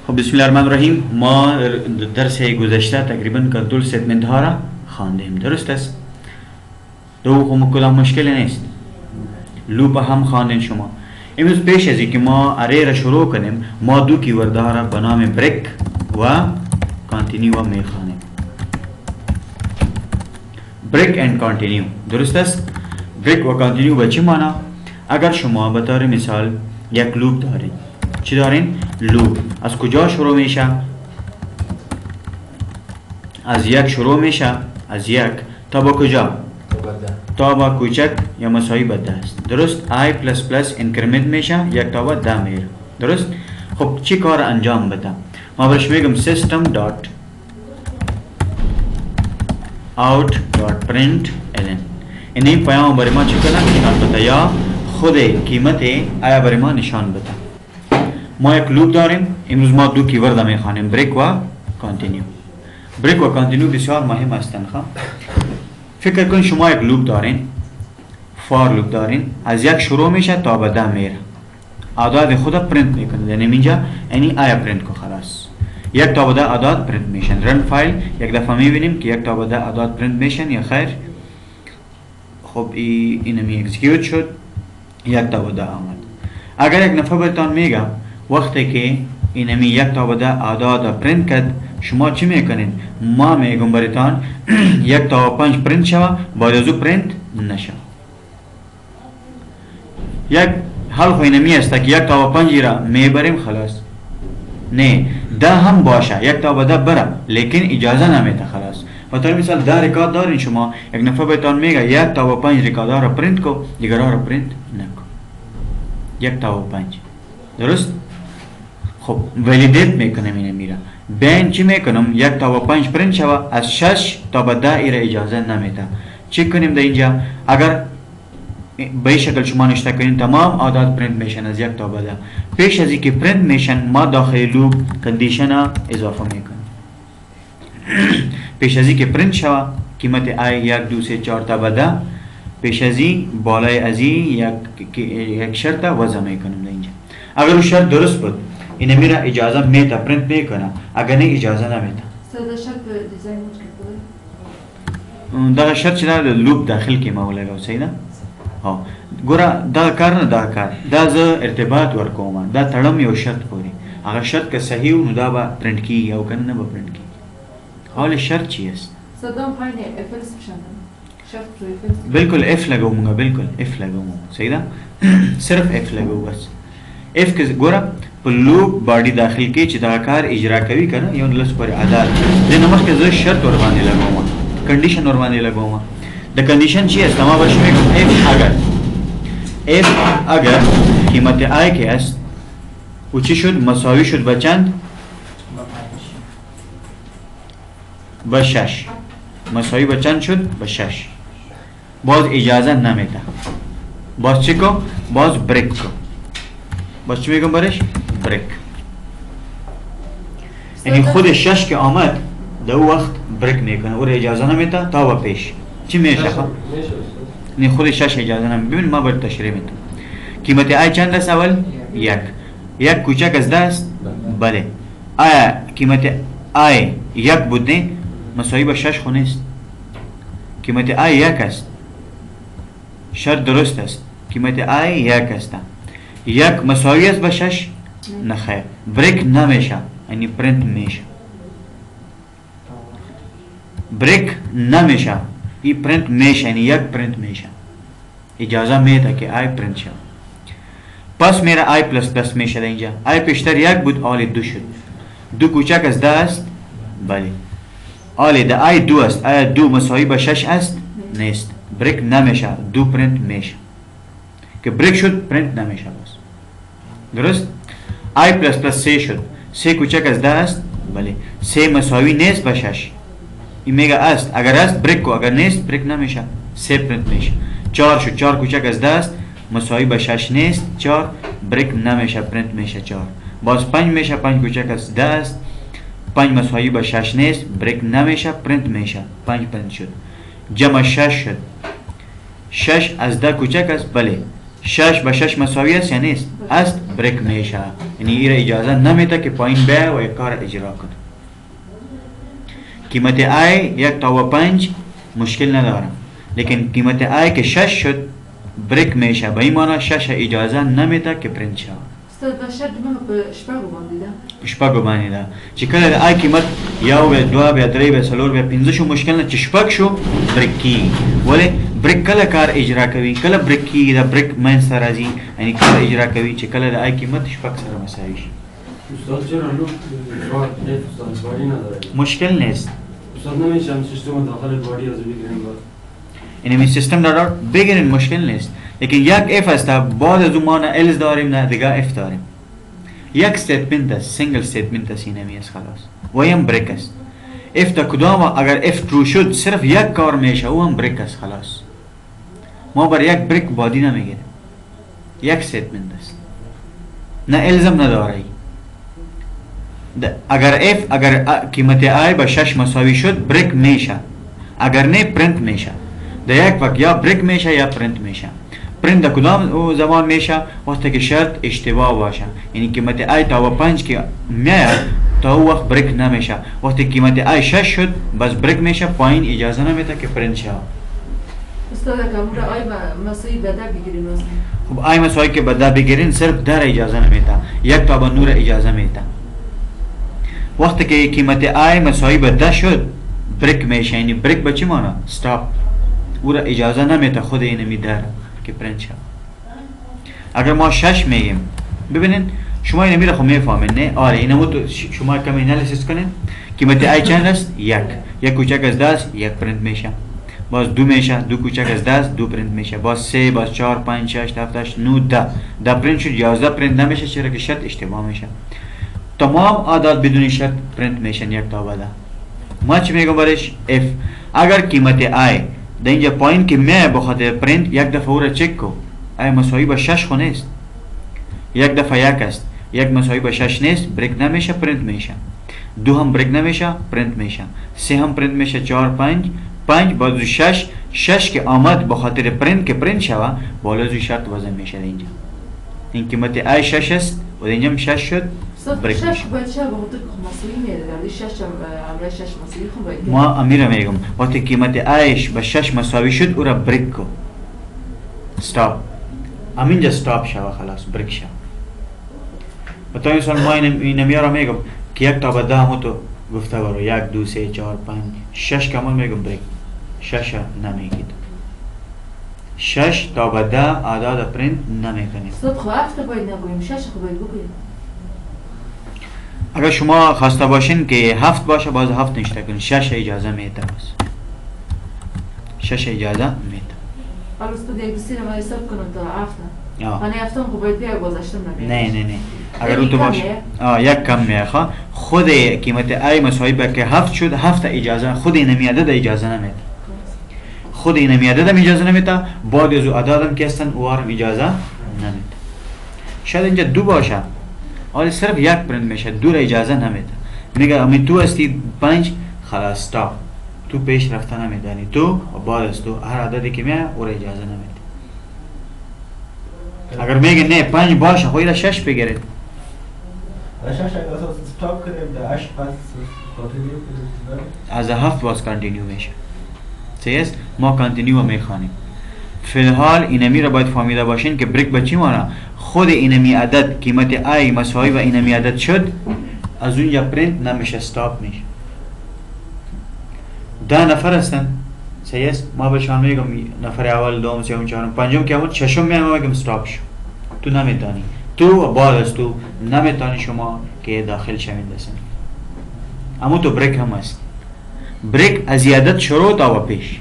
خب بسم الله الرحمن الرحیم. ما درس گذشته تقریبا کنترل ستمنت ها را خواندیم، درست است؟ دو کدام مشکل نیست. لوپ هم خواندین شما. امروز پیش از اینکه ما اره را شروع کنیم ما دو کیورد ها را به نام بریک و کانتینیو می خوانیم. بریک اند کانتینیو، درست است؟ بریک و کانتینیو به چی معنی؟ اگر شما به طور مثال یک لوپ دارین، چی دارین؟ لوپ از کجا شروع میشه؟ از یک شروع میشه، از یک تا با کجا؟ تا با کوچک یا مساوی به 10 است، درست؟ i پلس پلس انکریمنت میشه یک تا با 10 میره، درست؟ خب چی کار انجام بده؟ ما برش میگم system dot out dot print ln. این پیام برای ما چی کنه؟ نشان بده یا خود قیمت آیا برای ما نشان بده. ما یک لوپ داریم. امروز ما دو کیورد میخوانیم، بریک و کانتینیو. بریک و کانتینیو بسیار مهم هستند. فکر کن شما یک لوپ دارین، فار لوپ دارین، از یک شروع میشه تا به 10 میره، اعداد خود پرینت میکنه. یعنی اینجا یعنی آیا پرینت کو خلاص یک تا به 10 اعداد پرینت میشن. رن فایل یک دفعه میبینیم که یک تا به 10 اعداد پرینت میشن یا خیر. خب این می اکزیکیوت شد، یک تا به 10 آمد. اگر یک نفر بهتان میگه وقتی که این یک تا به 10 اعداد پرینت کرد شما چی میکنین؟ ما میگم براتان یک تا 5 پرینت شوه، بعد از او پرینت نشه. یک حل خو اینمی است که یک تا 5 را میبریم خلاص. نه 10 هم باشه، یک تا 10 بره لیکن اجازه نمیده خلاص. مثلا مثال 10 ریکارد دارین شما، یک نفر بهتان میگه یک تا 5 ریکارد را پرینت کو، دیگر را پرینت نکو. یک تا 5 درست؟ خب ولیدیت میکنم این میره. بین چی میکنم؟ یک تا 5 پرینت شوه، از 6 تا به 10 ایره اجازه نمیده. چی کنیم در اینجا؟ اگر به این شکل شما نشته کنین تمام اعداد پرینت میشن از یک تا به 10. پیش از اینکه پرینت میشن ما داخل لوپ کندیشن اضافه میکنیم. پیش از اینکه پرینت شوه قیمت i 1 2 3 4 تا به 10، پیش از این بالای از این یک شرط وضع میکنیم در اینجا. اگر اون شرط درست بود این میره اجازه میده پرینت میکنه، اگر نه اجازه نمیده. ساده شرط دیزاین مشکل دا شرط چه لوپ داخل کی ما ولګو صحیح ده. ها ګوره دا کار نه دا کار دا زه ارتباط ورکوم، دا تړم یو شرط پوری. اگر شرط که صحیح نو دا به پرینت کی او کنه نه به پرینت کی. حال شرط چی است؟ صدام پایین افلس بشنم شرط رو افلس بالکل اف لګوم، بالکل اف لګوم صحیح ده. صرف اف لګو بس. اف که ګوره په لوپ باډي داخل کې چې دا کار اجرا کوي کنه یو لس پر عدالت د نمخ کې زه شرط ور باندې لګوم، کنډیشن ور باندې لګوم. د کنډیشن چی است؟ ما باش میگم اف اگر قیمت i که است او چی شد؟ مساوی شد به چند؟ به 6. مساوی به چند شد؟ به 6. باز اجازه نمیده. باز چی کو؟ باز بریک کو. باز چی میگم برش؟ بریک. یعنی خود 6 که آمد در او وقت بریک میکنه، او اجازه نمیده تا به پیش. چی میشه؟ نه خود 6 اجازه نمیده. ببین ما باید تشریح میتونم. قیمت آی چند است اول؟ یک کوچک از 10 است؟ بله. آیا قیمت آی یک بود نه؟ مساوی به 6 خو نیست. قیمت آی یک است. شرط درست است. قیمت آی یک است. یک مساوی است به 6؟ نه خیر. بریک نمیشه، یعنی پرینت میشه. بریک نمیشه، این پرینت میشه، یعنی یک پرینت میشه. اجازه میده که آی پرینت شد. پس میره آی پلس پلس میشه اینجا. آی پیشتر یک بود، آلی 2 شد. 2 کوچک از 10 است؟ بله. آلی ده آی 2 است. آیا 2 مساوی به 6 است؟ نیست. بریک نمیشه، 2 پرینت میشه. که بریک شد پرینت نمیشه بس. درست؟ آی پلس پلس 3 شد. 3 کوچک از 10 است؟ بله. 3 مساوی نیست به 6. این میگه است، اگر است بریک کو، اگر نیست بریک نمیشه، 3 پرینت میشه. 4 شد. 4 کوچک از 10 است، مساوی به 6 نیست، 4 بریک نمیشه، پرینت میشه 4. باز 5 میشه، 5 کوچک از 10 است، 5 مساوی به 6 نیست، بریک نمیشه، پرینت میشه، 5 پرینت شد. جمع 6 شد. 6 از 10 کوچک است؟ بله. 6 به 6 مساوی است یا نیست؟ است؟ ब्रेक میشه، یعنی این اجازه نمیده که پایین بیا و یک کار اجرا کنه. قیمت آی 1 تا 5 مشکل ندارم، لیکن قیمت آی که 6 شد بریک میشه، به این معنی 6 اجازه نمیده که پرینت شه. استاد بشر دماغ به شپږو باندې ده. شپږو باندې ده چې کله د آی قیمت یو بیا دوه بیا درې بیا څلور بیا پنځه شو مشکل نه، چې شپږ شو بریک کیږي. ولې بریک کله کار اجرا کوي، کله بریک کیږي، دا بریک منځ ته راځي، یعنی کار اجرا کوي چې کله د آی قیمت شپږ سره مساوي شي. استاد چرا لوپ راه استاد باری نداره؟ مشکل نیست. استاد نمیشه هم سیستم داخل باری از بگیریم بعد یعنی می سیستم دارد بگیرین مشکل نیست، لیکن یک اف است بعد از اون ما نه الز داریم نه دیگه اف داریم. یک استیتمنت است، سینگل استیتمنت است، اینمی است خلاص و هم بریک است. اف تا کدام اگر اف ترو شد صرف یک کار میشه، او هم بریک است خلاص. ما بر یک بریک بادی نمیگیریم، یک استیتمنت است، نه الزم نداره. اگر اف اگر قیمت آی با 6 مساوی شد بریک میشه، اگر نه پرینت میشه. در یک وقت یا بریک میشه یا پرینت میشه. پرینت در کدام زمان میشه؟ وقتی که شرط اشتباه باشه، یعنی قیمت آی تا 5 که میاد تا او وقت بریک نمیشه. وقتی قیمت آی 6 شد بس بریک میشه، پایین اجازه نمیده که پرینت شه. استاد کامورا آی مساوی به ده بگیریم است. خب آی مساوی که به ده بگیرین صرف در اجازه نمیده، یک تا به نور اجازه میده. وقتی که قیمت آی مساوی به ده شد بریک میشه، یعنی بریک به چی معنی؟ استاپ. او را اجازه نمیده خود این میداره که پرینت شه. اگر ما 6 میگیم، ببینین شما این میره خب میفهمین نه؟ آره اینمو شما کمی انالیسیس کنین. قیمت آی چند است؟ یک کوچک از 10 یک پرینت میشه. باز 2 میشه، 2 کوچک از 10 2 پرینت میشه. باز 3 باز 4 5 6 7 8 9 10 پرینت شد. 11 پرینت نمیشه چرا که شرط اشتباه میشه. تمام اعداد بدون شرط پرینت میشن یک تا بعد. ما چی میگم برش؟ اف اگر قیمت آی در اینجا پایین که میه بخاطر پرینت یک دفعه او را چک کو، آیا مساوی با 6 خو نیست؟ یک دفعه یک است، یک مساوی با 6 نیست، بریک نمیشه پرینت میشه. 2 هم بریک نمیشه پرینت میشه. 3 هم پرینت میشه. 4 5 باز 6 که آمد بخاطر پرینت که پرینت شوه بالا از شرط وزن میشه اینجا. این قیمت آی 6 است و اینجا 6 شد بریک میشه. 6 باید چه بخاطر که مساوی میده، 6 عمله 6 مساوی خو باید. ما امیر میگم وقتی قیمت آیش با 6 مساوی شد او را بریک کو، استاپ. همینجا استاپ شوه خلاص بریک شوه. و تا این سال ما این میارم میگم که یک تا به 10 همو تو گفته برو 1 2 3 4 5 6 کامل میگم بریک 6 نمیگید. 6 تا به 10 اعداد پرینت نمیکنیم. استاد خو 7 باید نگوییم، 6 خو باید بگوییم. اگر شما خواسته باشین که 7 باشه باز 7 نشته کنین، 6 اجازه میده بس. 6 اجازه میده. حالا استاد یک بسیار ما حساب کنم تا 7 آه. من 7 خو باید بیا گذاشتم نمیاد. نه اگر اون تو باشه یک کم میخواه خود قیمت آی مساوی به که 7 شد 7 اجازه خود این میاده ده اجازه نمیده. خود این میاده ده اجازه نمیده، بعد از اعدادم که هستن اوارم اجازه نمیده. شاید اینجا 2 باشه ولی صرف یک پرینت میشه، 2 را اجازه نمیده. میگه امی تو هستی 5 خلاص استاپ، تو پیش رفته نمیده، یعنی تو و بعد از تو هر عددی که میاد او را اجازه نمیده. اگر میگه نه 5 باشه خو را 6 بگیرید. 6 اگر اساس استاپ کنیم در 8 پس کانتینیو کنیم از 7 باز کانتینیو میشه. سیست ما کانتینیو میخوانیم. فی الحال اینمی را باید فهمیده باشین که بریک به چی معنی؟ خود اینمی عدد قیمت آی مساوی و اینمی عدد شد از اونجا پرینت نمیشه، استاپ میشه. 10 نفر هستن سیست ما بهشان میگم نفر اول دوم سوم چهارم پنجم که همون ششم میگم استاپ شو، تو نمیتونی، تو و بعد از تو نمیتونی شما که داخل شوید هستن. اما تو بریک هم هست. بریک از عدد شروع تا و پیش.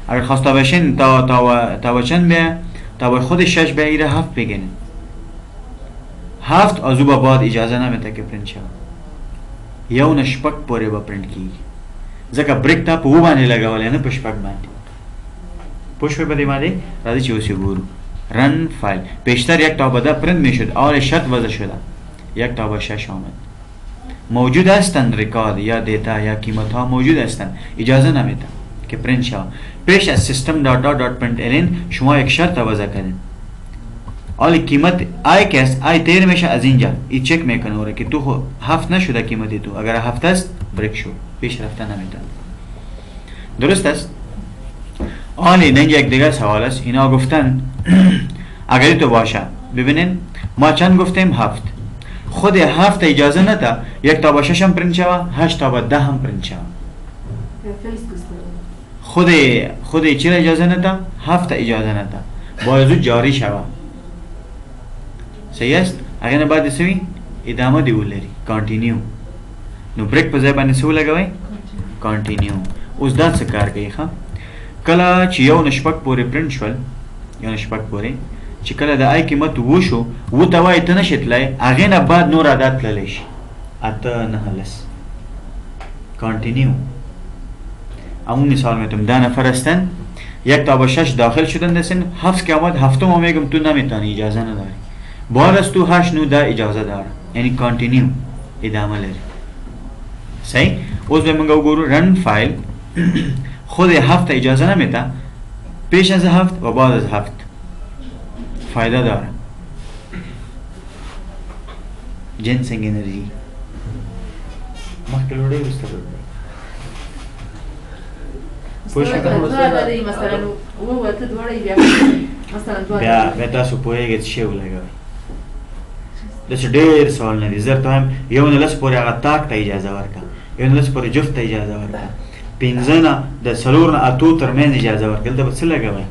اگر خواسته باشین تا چند بیه تا خود 6 بیه ایره 7 بگیرین. 7 از او با بعد اجازه نمیده که پرینت شود. یا نشپک پوره با پرینت کی. ځکه بریک تا په و باندې لګولې نه په شپږ باندې. پوه شوې په دې باندې؟ راځئ چې اوس یې ګورو. رن فایل بیشتر یک تا به 10 پرینت میشد، آل شرط وضع شده یک تا به 6 آمد. موجود هستند ریکارد یا دیتا یا قیمت ها موجود هستند، اجازه نمیده که پرینت شود. پیش از سیستم داتا دات پرینت الین شما یک شرط وضع کردین، حالا قیمت آی که است آی تیر میشه از اینجا این چک میکنه اوره که تو خو 7 نشده قیمتی تو، اگر 7 است بریک شو، پیش رفته نمیتونه. درست است؟ حالا اینجا یک دیگه سوال است. اینا گفتن اگر تو باشه ببینین ما چند گفتیم 7 خود 7 اجازه نده 1 تا با 6 هم پرینت شوه 8 تا با 10 هم پرینت شوه. فیس کسته خود چی را اجازه نده 7 اجازه نده باید جاری شوه. صحیح است؟ اگر نه باید سوی ادامه دیول لري کانټینیو. نو بریک په ځای باندې سو لګوي کانټینیو. اوس دا څه کار کوي ښه کله چې یو نشپک پورې پرنټ شول یو نشپک پورې چې کله د آی قیمت وشو و ته وای ته نشي تلای هغې نه بعد نور عدد تللی شي اته نه لس کانتینیو. همون مثال میتونم 10 نفر هستن 1 تا با 6 داخل شدن دستن 7 که آمد هفتم ما میگم تو نمیتونی اجازه نداری بعد از تو 8 9 10 اجازه داره یعنی کانتینیو ادامه لري. صحیح؟ اوس به منگو گورو رن فایل خود 7 اجازه نمیده پیش از 7 و بعد از 7 فایده داره. جنسنگ انرژی مخکې لوړې وروسته پوه شوې مثلا ووته دواړه بیا مثلا بیا تاسو پوهېږئ څه شی ولګوئ. داسې ډېر سوال نه دي. زه درته وایم یو نه لس پورې هغه تاک ته اجازه ورکړه یو نه لس پورې جفت ته اجازه ورکړه 5 نه د 4 نه اتو ترمنځ اجازه ورکړه. دلته به څه لګوئ؟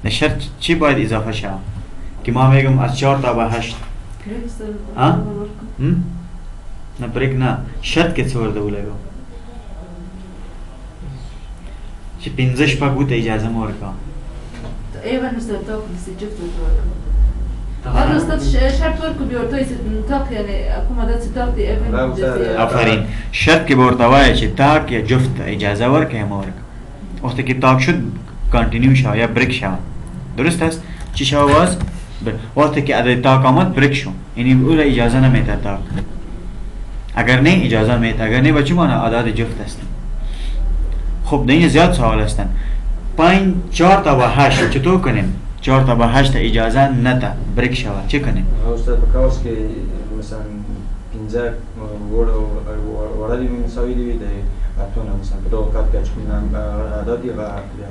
د شرط چی باید اضافه شود که ما میگم از 4 تا به 8 نه بریک نه شرط که څه ورته ولګو چې 15 شپږ ته اجازه مو ورکړه. ایوه مثلا تاک نیست جفت ورکړه. حالا استاد شرط ورکو بیا ورته تاک یعنی کوم عدد تاک دی ایوه آفرین شرط که به ورته وایي چې تاک یا جفت اجازه ورکړه یا مو ورکړه. وقتی که تاک شد کانتینیو شود یا بریک شود. درست است؟ چی شود باز؟ وقتی که عدد تاک آمد بریک شو یعنی او را اجازه نمیده تاک. اگر نه اجازه میده اگر نه بچه مانه عدد جفت هستن. خب دین زیاد سوال هستن 5 4 تا با 8 چطور کنیم؟ 4 تا با 8 اجازه نده بریک شود چه کنیم؟ استاد په کاوس کې مثلا 15 وړاندې مساوي دی د اتونه مثلا په دوه کات کې چې عدد دی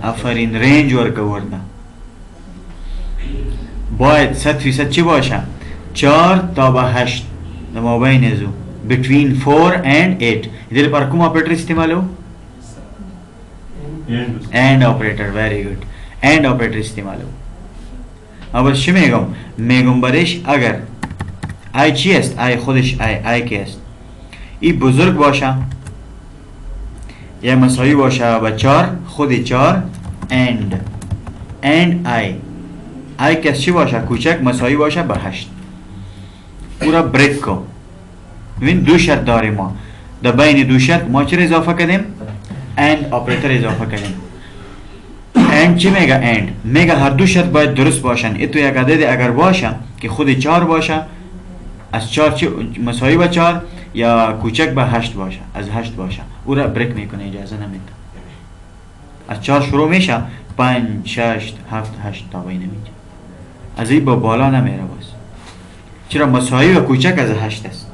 آفرین رنج ورکورده باید 100% چی باشه؟ 4 تا با 8 در مابین ازو between 4 and 8 ادھر پر کم آپریٹر استعمال ہو؟ and operator very good and operator استعمال ہو. اول چی میگم برش اگر آی چی است؟ آی خودش آی کی است؟ ای بزرگ باشه یا مساوی باشه با 4 خود 4 and آی کس چی باشه؟ کوچک مساوی باشه با 8 پورا بریک کو. ببین دو شرط داریم ما در بین دو شرط ما چی اضافه کردیم؟ and آپریتر اضافه کردیم. and چی میگه؟ and میگه هر دو شرط باید درست باشن. ای تو یک عدد اگر باشه که خود 4 باشه از 4 چی مساوی با 4 یا کوچک با 8 باشه از 8 باشه او را بریک میکنه اجازه نمیده. از 4 شروع میشه 5 6 7 8 تا بین میشه از این با بالا نمیره باز. چرا مساوی و کوچک از 8 است.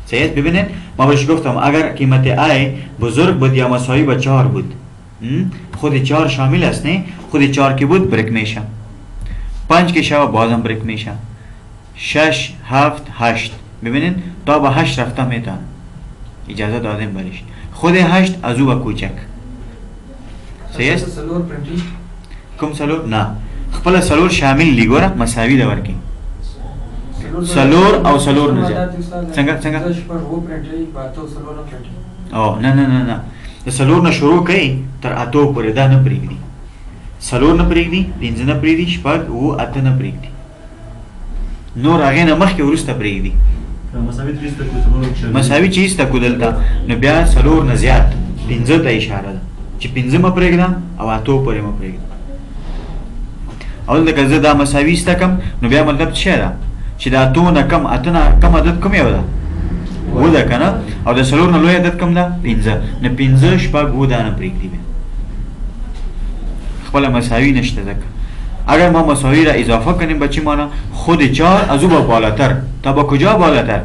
صحیح است؟ ببینید ما بهش گفتم اگر قیمت آی بزرگ بود یا مساوی با 4 بود خود 4 شامل است نه خود 4 که بود بریک میشه 5 که شود بازم بریک میشه 6 7 8 ببینید تا با 8 رفته میتونه اجازه دادیم برش خود 8 از او با کوچک. صحیح است؟ سلور پرنټي کوم سلور؟ نه خپل سلور شامل لیګوره مساوي ده ورکی سلور او سلور نه زیات څنګه شپږ وو پرنټي باته سلور نه پرنټي او نه د سلور نه شروع کړي تر اتو پورې دا نه پریږدي. سلور نه پریږدي 5 نه پریږدي شپږ او اته نه پریږدي نور هغه نه مخکې وروسته پریږدي مساوي چیز ته کودلته نو بیا سلور نه زیات 15 ته اشاره ده چې 15 م پرېږدم او اتو پورې م پرېږدم. اول دغه زه دا مساوي استکم نو بیا مطلب څه ده چې دا اتو نه کم اته نه کم عدد کوم یو ده و ده کنه او د سلور نه لوی عدد کوم ده 15 نه 15 شپږ و ده نه پرېږدي بیا خپل مساوي نشته ځکه اگر ما مساوی را اضافه کنیم به چی معنی؟ خود 4 از او به بالاتر. تا به کجا بالاتر؟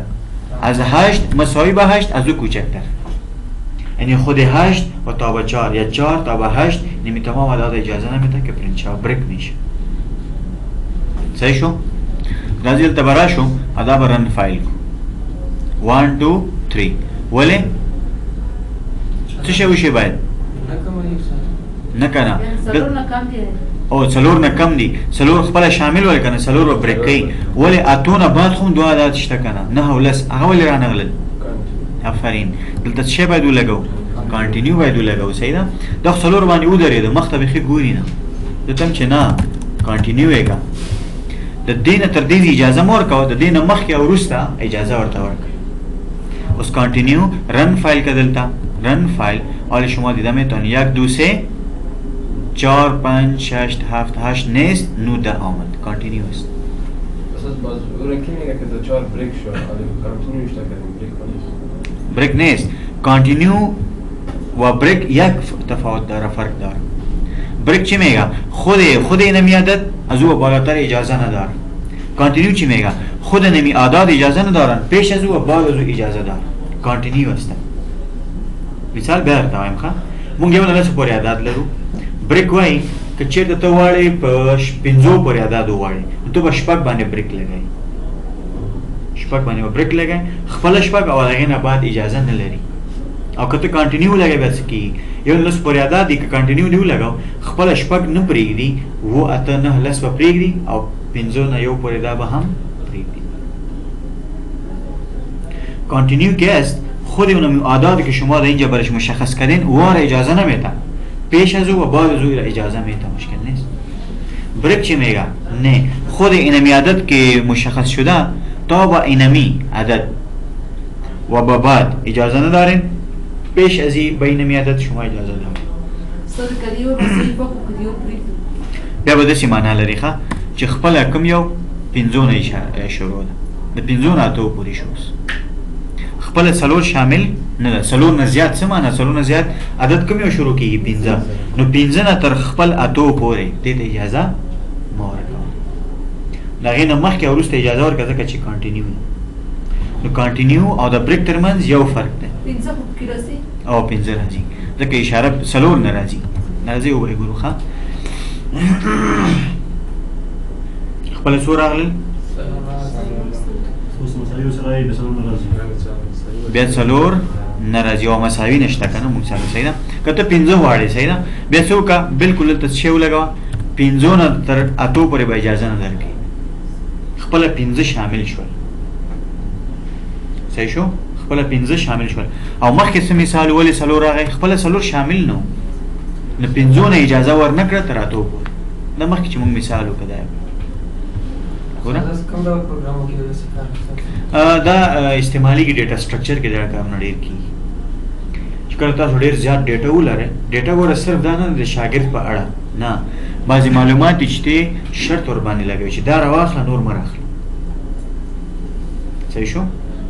از 8 مساوی به 8 از او کوچکتر. یعنی خود 8 و تا به 4 یا 4 تا به 8 نمی تمام عدد اجازه نمیده که پرینت بریک میشه. صحیح شو؟ راځي دلته به راشو ادا به رن فایل کو 1 2 3 ولې څه شی وشي باید نه کنه یعنی څلور نه کم دي او څلور نه کم دي څلور خپل شامل ول کنه څلور به بریک کوي ولې اتونه بعد خو دوه عدد شته کنه نه ولس هغه ولې رانغلل افرین دلته څه باید ولګو کانټینیو باید ولګو صحیح ده دا څلور باندې ودرېد مخته به ګوري نه دته چې نه کانټینیو وکا د دین تر دې اجازه مور کو د دین مخکې او وروسته اجازه ورته ورک اوس کانټینیو رن فایل کدلتا رن فایل اور شما دیدم تون 1 2 3 4 5 6 7 8 نیست 9 10 آمد کانټینیو است اساس باز ورکی میگه که تا 4 بریک شو ولی کانتینیو اشتا کردیم بریک کنیم بریک نیست کانتینیو و بریک یک تفاوت داره فرق داره بریک چی میگه خود نمی عدد از او بالاتر اجازه نداره کانتینیو چی میگه خود نمی اعداد اجازه ندارن پیش از او و بعد از او اجازه داره کانتینیو است مثال بیارتا وایم ښه مونږ یو نه پورې عدد لرو بریک وای که چیرته ته واړې په 15 پورې عدد وواړې ته به شپږ باندې بریک لګای شپږ باندې بریک لګای خپل شپږ او هغه نه بعد اجازه نه لري او کته کانټینیو لګای بس کی یو لس پورې عدد دی که کانټینیو دی لګاو خپل شپږ نه پریږدي وو اته نه لس په پریږدي او 15 نه یو پورې دا به هم پریږدي کانټینیو کې است خود اون اعدادی که شما در اینجا برش مشخص کردین وار اجازه نمیده پیش از او و بعد از او اجازه میده مشکل نیست بریک چی میگه نه خود اینمی عدد که مشخص شده تا با اینمی عدد و با بعد اجازه ندارین پیش از این با اینمی عدد شما اجازه دارین ستاسو کدیو مسیح په کدیو پریږدو بیا به داسې معنا لري ښه چې خپله کوم یو 15 نه شروع ده د 15 نه اتو پورې شوس خپل څلور شامل نه ده څلور نه زیات څه معنا څلور نه زیات عدد کوم یو شروع کیږي 15 نو 15 نه تر خپل اتو پورې دې ته اجازه مه ورکوه د هغې نه مخکې او وروسته اجازه ورکړه ځکه چې کانټینیو نو کانټینیو او د بریک ترمنځ یو فرق دی 15 په کې راځي او 15 راځي ځکه اشاره څلور نه راځي راځي ووایي ګورو ښه خپل څو راغلل بیا څلور ناراضي او مساوي نشته کنه موږ سره صحیح ده کته 15 واړې صحیح ده بیا څو کا بالکل ته څه ولګا 15 نه تر اتو پورې به اجازه نه درکې خپل 15 شامل شول صحیح شو خپل 15 شامل شول او مخکې څه مثال ولې څلور راغی خپل څلور شامل نو نه 15 نه اجازه ورنکړه تر اتو پورې دا مخکې چې موږ مثال وکړو ګوره کوم ډول پروګرامو کې څه کار دا استعمالي کې ډیټا سټرکچر کې دا کار نه ډیر کی چې کله تاسو ډیر زیات ډیټا ولرئ ډیټا ګوره صرف دا نه د شاګرد په اړه نه بعضی معلومات چې شرط ور باندې لګوي چې دا راواخله نور مرخله صحیح شو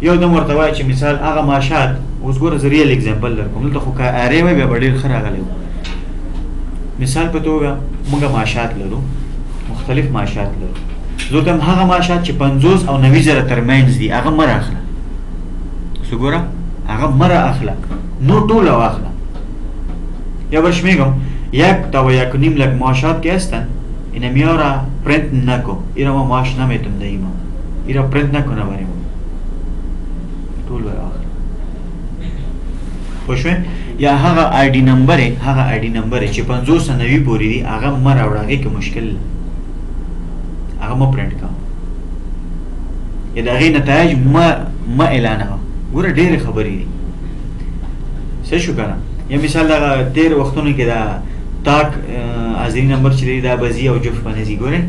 یو دم ورته وایي چې مثال هغه ماشات اوس ګوره زه ریل اگزامپل درکوم دلته خو که اری وای بیا به ډېر ښه راغلی مثال په توګه موږ ماشات لرو مختلف ماشات لرو زه ته هغه ماشات چې 50 او 90 زره ترمنځ دي هغه مر اخله څه ګوره هغه مر اخله نو ټول واخله یا برش میگم یک تا و یک نیم لک ماشات که هستن اینا میارا پرنت نکو اینا ما ماش نمیتون دایما اینا پرنت نکنه بریم ټول واخله خوشوه یا هغه آی ډی نمبر چې 50 نه 90 پوری دي هغه مر اوړاږي کې مشکل هغه ما پرنٹ کا یا دا غي نتایج ما اعلان ګوره ډېر خبرې دي څه شو کنه یا مثال دا 13 وختونو کې دا تاک ازري نمبر چې دی دا بزی او جف باندې زی ګوره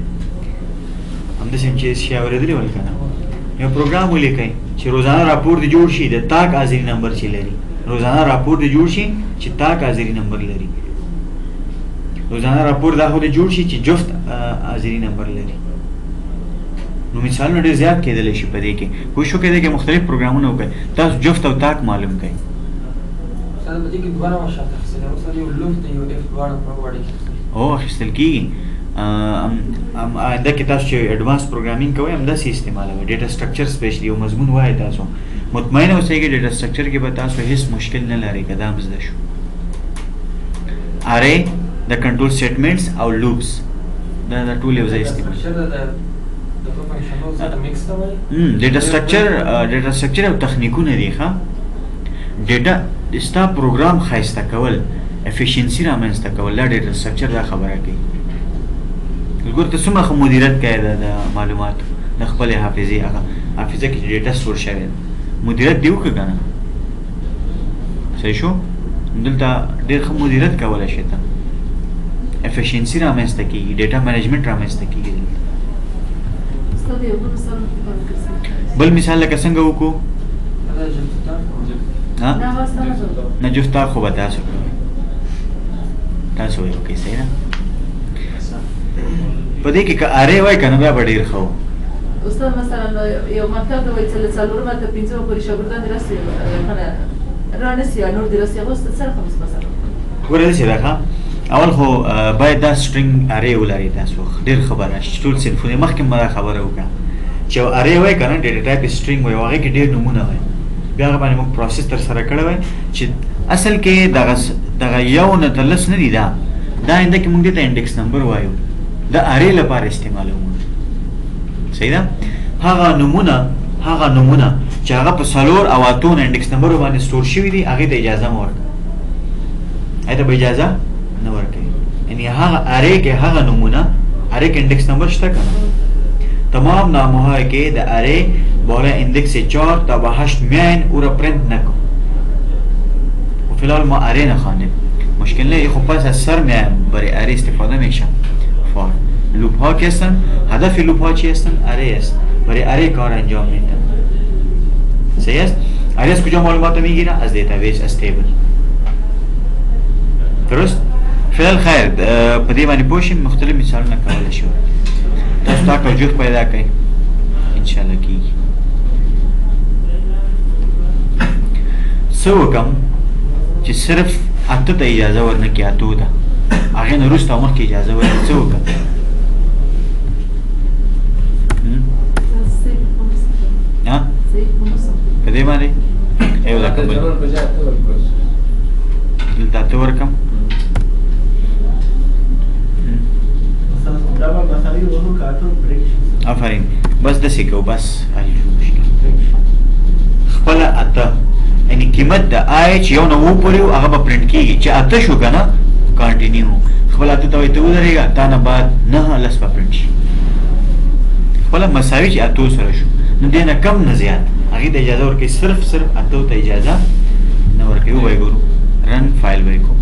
هم د سیم چې شی اورېدلی ول کنه یو پروګرام ولیکئ چې روزانه راپور دی جوړ شي د تاک ازري نمبر چې لري روزانه راپور دی جوړ شي چې تاک ازري نمبر لري روزانه راپور دا خو دی جوړ شي چې جفت ازري نمبر لري نو مثالونه ډېر زیات کېدلی شي په دې کې کوشش وکړئ چې مختلف پروګرامونه وکړئ تاسو جفت او تاک معلوم کړئ استاد په دې کې دوه ماشات اخیستل او استاد یو لوفت یو اف دواړه په وړي کې او اخیستل کېږي آینده کې تاسو چې ایڈوانس پروګرامینګ کوئ همداسې استعمالوئ ډیټا سټرکچر سپیشلی یو مضمون وایي تاسو مطمئن اوسئ چې ډیټا سټرکچر کې به تاسو هیڅ مشکل نه لرئ که دا هم زده شو ارې د کنټرول سټیټمنټس او لوپس دا ټول یو ځای استعمال ډیټا سټرکچر او تخنیکونه دي ښه ډیټا ستا پروګرام ښایسته کول افیشنسي رامنځته کول دا ډیټا سټرکچر دا خبره کوي ګور ته څومره مدیریت کوي د معلوماتو د خپل حافظې هغه حافظه کې ډیټا سټور شوی مدیریت دی وکړه کنه صحیح شو دلته ډېر ښه مدیریت کولی شي ته افیشنسي رامنځته کېږي ډیټا مینجمنټ رامنځته کېږي استاد یو بل مثال ورکړئ. بل مثال لکه څنګه وکړو نه واسطه نه ده. نه جفتا خو به تاسو کوئ تاسو وایو کې صحیح نه په دې کې که ارې وای که نه بیا به ډېر ښه و استاد مثلا یو مکتب ته وایي چې له څلورمه تر پنځمه پورې شاګردان دې راسي رانسي یا نور دې راسي هغه استاد سره خمس مثلا ګوره داسې ده ښه اول خو باید دا سټرینګ ارې ولرئ تاسو ډېر خبره چې ټول صنفونه مخکې مې دا خبره وکړه چې یو ارې وای که نه ډیټا ټایپ سټرینګ وای هغې کې ډېر نومونه وای بیا هغه باندې موږ پروسس ترسره کړی وای چې اصل کې دغه یو نه تر لس نه دي دا آینده کې موږ دې ته انډیکس نمبر وایو د ارې لپاره استعمالوو صحیح ده هغه نومونه چې هغه په څلور او اتو انډیکس نمبر باندې سټور شوي دي هغې ته اجازه مه ورکړه هغې ته به اجازه نه ورکوي یعنی هغه ارې کې هغه نمونه ارې کې انډیکس نمبر شته که تمام نامه‌های که در اره بالا اندکس 4 تا به 8 میاین او را پرینت نکن و فی الحال ما اره نخواندیم مشکل نه خب پس از سر میایم برای اره استفاده میشه فار لوپ ها که هستن هدف لوپ ها چی هستن اره است برای اره کار انجام میدن صحیح است اره از کجا معلومات میگیره از دیتابیس از تیبل درست فی الحال خیر په دې باندې پوه شئ مختلف مثالونه کولی شو تاسو تا توجه پیدا کړئ انشاءالله کېږي څه وکړم چې صرف اته ته اجازه ورنه کړي اتو ته هغې نه وروسته او مخکې اجازه ورکړي څه وکړم په دې باندې یو دقیقه دلته اته ورکړم آفرین بس دسی کو بس حل شو مشکل خپل اته یعنی قیمت د آی چې یو نه و پورې هغه به پرنټ کېږي چې اته شو که نه کانټینیو خپل اته ته وایي ته ودرېږه تا نه بعد نه لس به پرنټ شي خپله مساوي چې اتو سره شو نو دې نه کم نه زیات هغې ته اجازه ورکوي صرف اتو ته اجازه نه ورکوي ووایي ګورو رن فایل به یې کوو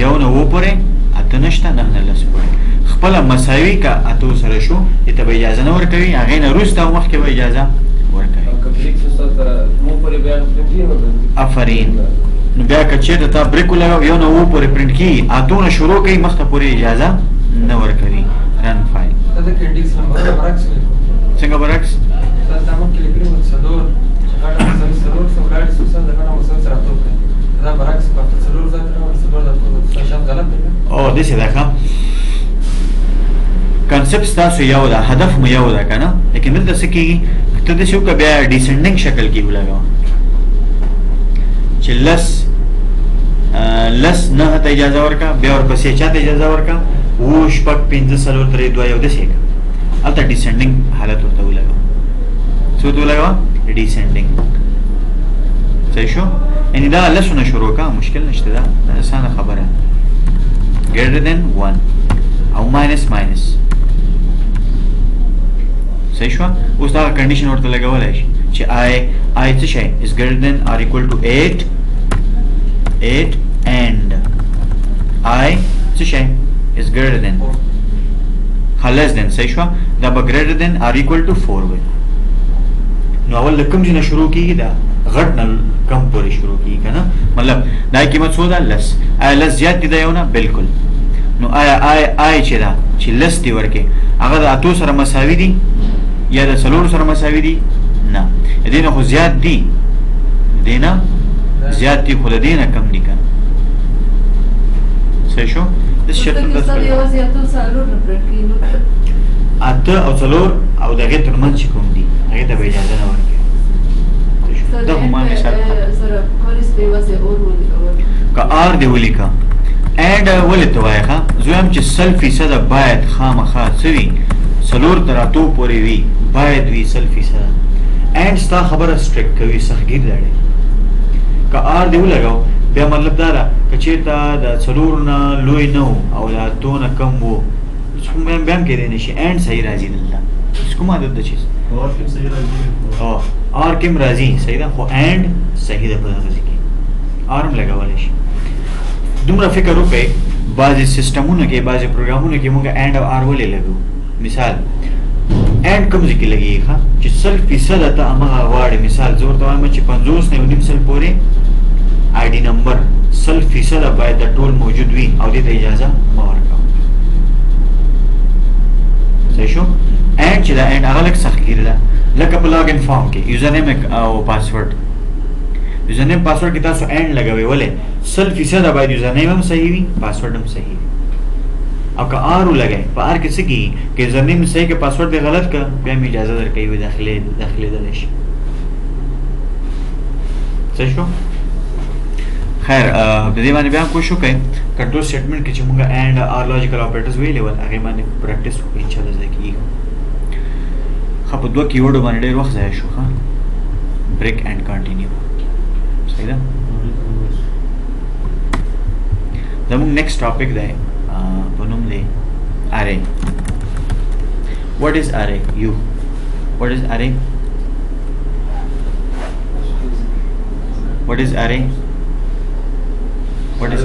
یو نه و پورې اته نشته نه لس پورې خپله مساوي که اتو سره شو دې ته به اجازه نه ورکوي هغې نه وروسته او مخکې به اجازه ورکوي آفرین نو بیا که چېرته تا بریک ولګو یو نه و پورې پرنټ کېږي اتو نه شروع کوي مخته پورې اجازه نه ورکوي رن فایل څنګه برعکس او داسې ده ښه کنسپټ ستاسو یو ده هدف مو یو ده که نه لیکن دلته څه کېږي ته داسې وکړه بیا ډیسنډنګ شکل کې ولګوه چې لس نهه ته اجازه ورکړه بیا ورپسې چا ته اجازه ورکړه اووه شپږ پنځه څلور درې دوه یو داسې کړه هلته ډیسنډنګ حالت ورته ولګوه څه ورته ولګوه ډیسنډنګ صحیح شو یعنی دا لسونه شروع کا مشکل نشته دا اسانه خبره greater than 1 او minus صحیح شو اوس دا کنډیشن ورته لګولای شي چې I څه شی is greater than or equal to 8 and I څه شی is greater than less than صحیح شو دا به greater than or equal to 4 وي نو اول کوم ځای نه شروع کیږي دا غټ نه کم پورې شروع کیږي که نه مطلب دا قیمت څو ده لس آیا لس زیات دي دا یو نه بلکل نو آیا چې ده چې لس دي ورکې هغه د اتو سره مساوي دي یا د څلورو سره مساوي دي نه د دې نه خو زیات دي د دې نه زیات دي خو د دې نه کم دي که نه صحیح شو د شرط دلته کې بس استاد یوازې اته څلور نه پرنټ کېږي نور اته او څلور او دغه ترمنځ چې کوم دي هغه ته به اجازه نه ورکړي دا هم ما مثال سره کالیس په یوازې اور ولي که آر دی ولیکا اینڈ ولې ته وایې ښه زویم چې 100% باید خامخا څه وي څلور تر اتو پورې وي باید وي 100% اینڈ ستا خبره سټریک کوي سختګیر دی که آر دی ولګاو بیا مطلب دا ده که چېرته د څلور نه لوی نه و او د اتو نه کم و بیا هم کېدی نه شي اینډ صحیح راځي دلته کوم عادت ده چې آر کې هم راځي صحیح ده خو اینډ صحیح ده په دغه ځای کې آر هم لګولی شي دومره فکر وکړئ بعضې سیسټمونو کې بعضې پروګرامونو کې موږ اینډ او آر ولې لګو مثال اینډ کوم ځای کې لګېږي ښه چې 100% ته همغه غواړې مثال زه ورته وایم چې 50 نه 1.5 پورې آی ډي نمبر 100% باید د ټول موجود وي او دې ته اجازه مه ورکوه صحیح شو اینډ چې دا اینډ هغه لږ سختګیر ده لکه په لاګ ان فارم کې یوزر نیم او پاسورډ یوزر نیم پاسورډ کې تاسو اینډ لګوئ ولې 100% باید یوزر نیم هم صحیح وي پاسورډ هم صحیح وي او که آر ولګئ په آر کې څه کېږي که یوزر نیم صحیح که پاسورډ دې غلط که بیا هم اجازه درکوي وي داخلېدلی شي صحیح شو خیر په دې باندې بیا هم کوشش وکړئ کنټرول سټیټمنټ کې چې موږ اینډ آر لاجیکل اپریټرز ویلي ول هغې باندې پریکټس وکړئ انشاءالله زده کېږي ښه په دوه کیورډو باندې ډېر وخت ضایع شو ښه بریک اینډ کنټینیو صحیح ده زموږ نیکسټ ټاپک دی په نوم دی ارے واټ از ارے یو واټ از ارے واټ از ارے What is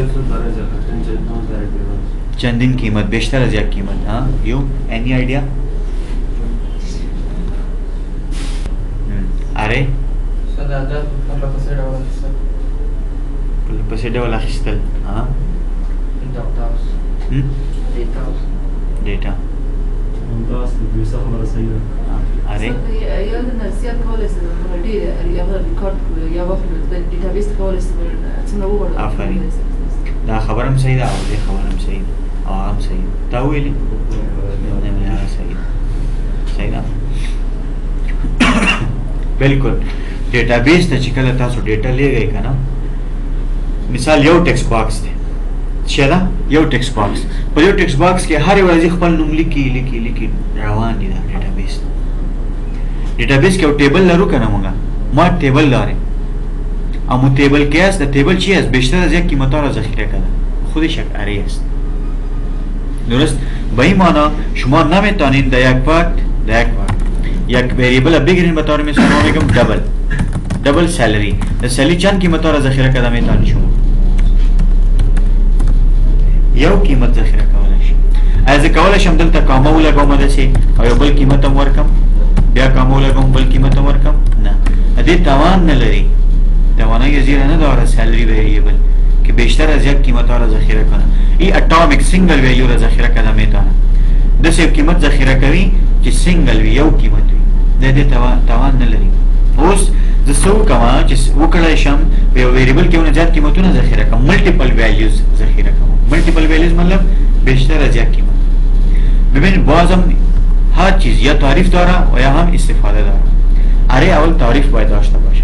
چندین قیمت بیشتر از یک قیمت ها یو any idea اره پسې ډول اخیستل ها ډیټا اره یو د نرسیات کولای شي ډېر یو ریکارډ یا وخت د ډیټابیس کولای شي څنګه وګورم آفرین دا خبرم صحیح ده او دې خبرم صحیح ده او هم صحیح دا ویلي نه صحیح ده بالکل ډیټابیس ته چې کله تاسو ډیټا لیږئ که نه مثال یو ټیکسټ باکس دی چې ده یو ټیکسټ باکس په یو ټیکسټ باکس کې هرې ورځې خپل نوم لیکي روان دي دا ډیټابیس کې یو ټیبل لرو که نه موږ ما ټیبل لریم اما تیبل که است در تیبل چی است؟ بیشتر از یک قیمت ها را ذخیره کرده خودش یک اره است درست؟ به این معنا شما نمیتونید در یک وقت یک ویریبل بگیرین به طور مثال ما میگم دبل سالری در سالری چند قیمت ها را ذخیره کرده میتونید شما یو قیمت ذخیره کولش از کولشم دلته کامو لګوم دسي او یو بل قیمت هم ورکم بیا کامو لګوم بل قیمت هم ورکم نه دې توان نه لري توانایی زیرا نداره سالری ویریبل که بیشتر از یک قیمت ها را ذخیره کنه این اتمیک سینگل ویلیو را ذخیره کنه میتونه دس یک قیمت ذخیره کوي چې سینگل وی یو قیمت وي د دې توان نه لري اوس د سو کما چې وکړای شم په یو ویریبل کې ونه زیات قیمتونه ذخیره کوم ملټیپل ویلیوز ذخیره کوم ملټیپل ویلیوز مطلب بیشتر از یک قیمت ببین بازم هر چیز یا تعریف داره و یا هم استفاده داره اره اول تعریف باید داشته باشه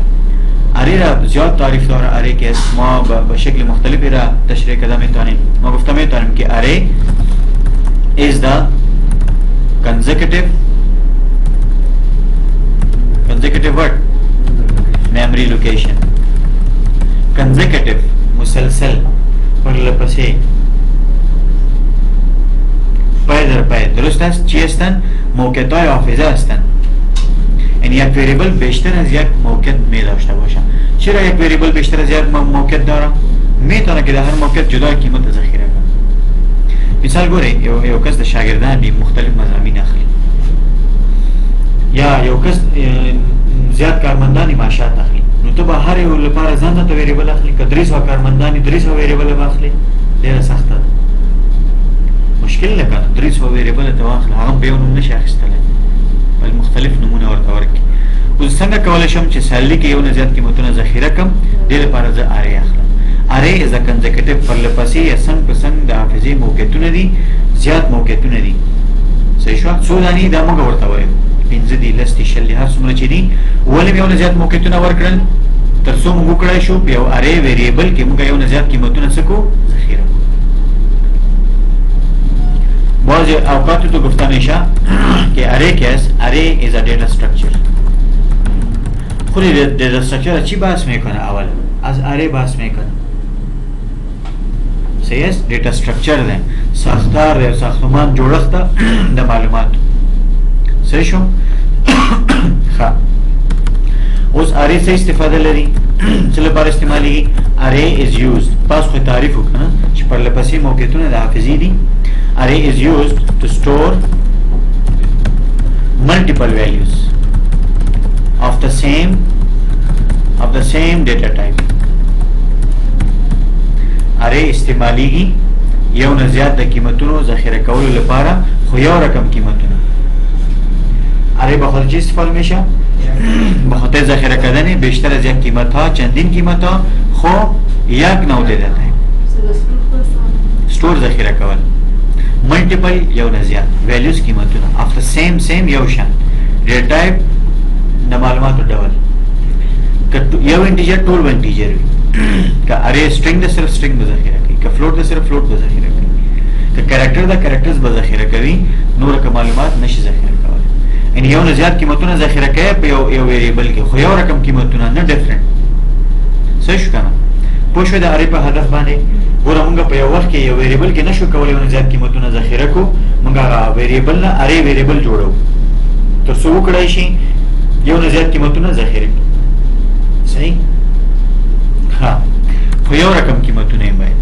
اره را زیاد تعریف داره اره که ما به شکل مختلفی را تشریح کرده میتونیم ما گفته میتونیم که اره is the consecutive what memory location consecutive مسلسل پرلپسه پای در پای درست است چی هستند؟ موقعیت های حافظه هستند یعنی یک ویریبل بیشتر از یک موقعیت می داشته باشه چرا یک ویریبل بیشتر از یک موقعیت داره؟ میتونه که در هر موقعیت جدا قیمت ذخیره کنه مثال گوره یو کس د شاگردان دی مختلف مضامین اخلي یا یو کس زیاد کارمندانی معاشات اخلي نو ته به هر یو لپاره ځان ته ویریبل اخلي که 300 کارمندانی 300 ویریبل اخلي ډیره سخته ده مشکل نه کنه 300 ویریبل ته واخلي هغه به یو نوم نشي اخیستلی بل مختلف نمونه ورته ورکړي اوس څنګه کولی شم چې سالري کې یو نه زیات قیمتونه ذخیره کړم دې لپاره زه اره اخلم اره از کنزکټیو پرلپسې یا څنګ په څنګ د حافظې موقعیتونه دي، زیات موقعیتونه دي. صحیح شو؟ څو دانې دا موږ ورته وایو 5 دي 10 دي 20 دي هر څومره چې دي. ولې مې یو نه زیات موقعیتونه ورکړل؟ تر څو موږ وکړای شو په یو اره ویریبل کې موږ یو نه زیات قیمتونه څه کو ذخیره. بعض اوقات تو گفتن میشه که اره که است، اره is a data structure. خود دیتا استراکچر چی بحث میکنه؟ اول از اره بحث میکنه. صحیح است؟ دیتا استراکچر ده، ساختار ده، ساختمان جوړښت د معلومات. صحیح شو؟ ښه. اوس اره څه استفاده لري؟ څه لپاره استعمالېږي؟ اره is used. پاس خو تعریف وکړه چې پرلپسې موقعیتونه د حافظې دي. Array is used to store multiple values of the same data type. Array استعمالیږي یو نه زیات د قیمتونو ذخیره کولو لپاره، خو یو رقم قیمتونه. Array به خود چی استفاده میشه؟ به خاطر ذخیره کردن بیشتر از یک قیمت ها، چندین قیمت ها، خو یک نوع دیتا تایپ. استور ذخیره کول. ملټیپل یو نه زیات ویلیوز قیمتونه اف د سیم یو شان ډیټا ټایپ د معلوماتو ډول. که یو انټیجر ټول انټیجر وي، که اره سټرینګ د صرف سټرینګ به ذخیره کوي، که فلوټ د صرف فلوټ به ذخیره کوي، که کریکټر د کریکټرز به ذخیره کوي، نور که معلومات نشي ذخیره کولی. یعنی یو نه زیات قیمتونه ذخیره کوي په یو ویریبل کې، خو یو رقم قیمتونه نه ډیفرنٹ. صحیح شو کنه؟ پوه شو د اره په هدف باندې؟ ګوره مونږ په یو وخت کې یو ویریبل کې نشو کولی یو نه زیات قیمتونه ذخیره کو، مونږ هغه ویریبل نه اره ویریبل جوړو تر څو وکړای شي یو نه زیات قیمتونه ذخیره کړي. صحیح؟ ها، خو یو رقم قیمتونه باید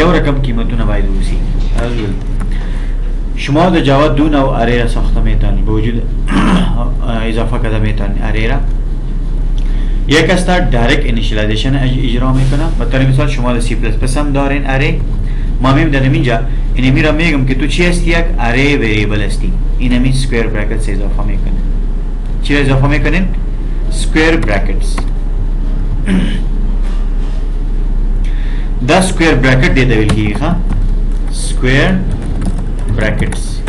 یو رقم قیمتونه باید اوسي. شما در جاوا دو نوع اره را ساخته میتونید به وجود اضافه کرده میتونید اره را. یک است دایرکت اینیشیالایزیشن اجرا میکنه. به طور مثال شما در سی پلاس پلاس هم دارین اره. ما میدونیم اینجا اینه میرم میگم که تو چی هستی؟ یک اره وریبل هستی. اینه می سکوئر براکتس اضافه میکنه. چی را اضافه میکنین؟ سکوئر براکتس. دا سکوئر براکت دیده ویل کیږي ها، سکوئر براکتس.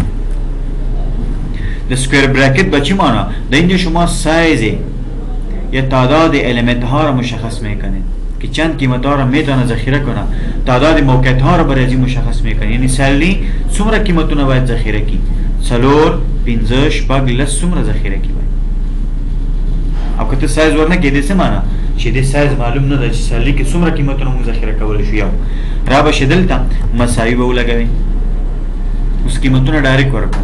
د سکوئر براکت به چی معنا؟ د اینجا شما سایز یا تعداد الیمنت ها را مشخص میکنید که چند قیمت ها را میتونه ذخیره کنه، تعداد موقعیت ها را برای ازی مشخص میکنه. یعنی سالی څومره قیمتونه باید ذخیره کی؟ 4 5 شپږ لس څومره ذخیره کی باید. او که ته سایز ورنه کې دې څه معنا چې دې سایز معلوم نه ده چې سالی کې څومره قیمتونه موږ ذخیره کول شو. یو را به شدلته مساوي به ولګوي، اوس قیمتونه ډایرکټ ورکړو.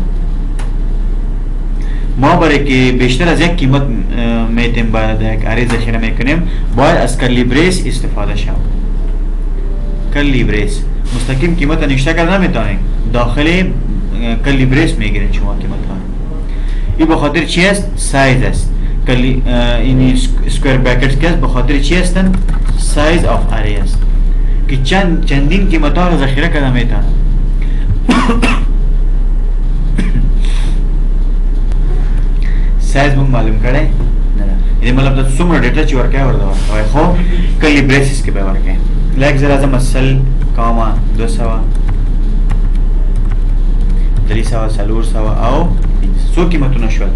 ما برای که بیشتر از یک قیمت میتیم باید یک اره ذخیره میکنیم، باید از کرلی بریس استفاده شود. کرلی بریس مستقیم قیمت نوشته کرده نمیتونیم، داخل کرلی بریس میگیرین شما قیمت ها. این بخاطر چی است؟ سایز است. این سکوئر براکتس که است بخاطر چی هستن؟ سایز آف اره است که چندین قیمت ها رو ذخیره کرده میتونن. سایز موږ معلوم کړی نه ده. یعنی مطلب د څومره ډیټا چې ورکوي ورته ورکوي، خو کلی بریسس کې به ورکوي. لایک زه راځم 0.200 300 400 او 500 څو قیمتونه شول؟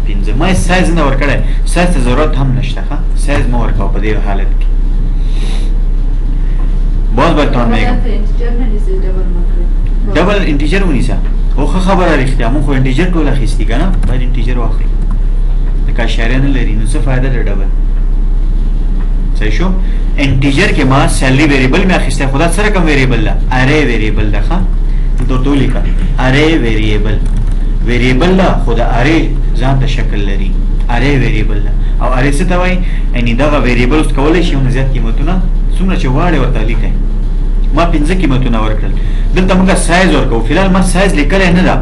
5. ما سایز نه ورکړی، سایز ته ضرورت هم نشته. ښه، سایز مو ورکوه په دې حالت کې. باز باید تان میگم ډبل انټیجر ونیسه. او ښه خبره رښتیا، موږ خو انټیجر ټول اخیستي که نه، باید انټیجر واخلي. لکه اشاریه نه لري نو څه فایده د ډبل. صحیح شو؟ انټیجر کې ما سیلري ویریبل مې اخیستی، خو دا څه رقم ویریبل ده؟ اره ویریبل ده. ښه، دلته ولیکه اره ویریبل. ویریبل ده خو د اره ځان ته شکل لري، اره ویریبل ده. او اره څه ته وایي؟ یعنې دغه ویریبل اوس کولی شي یو زیات قیمتونه څومره چې غواړې ورته لیکئ. ما 5 قیمتونه ورکړل، دلته موږ سایز ورکوو. فی الحال ما سایز لیکلی نه ده،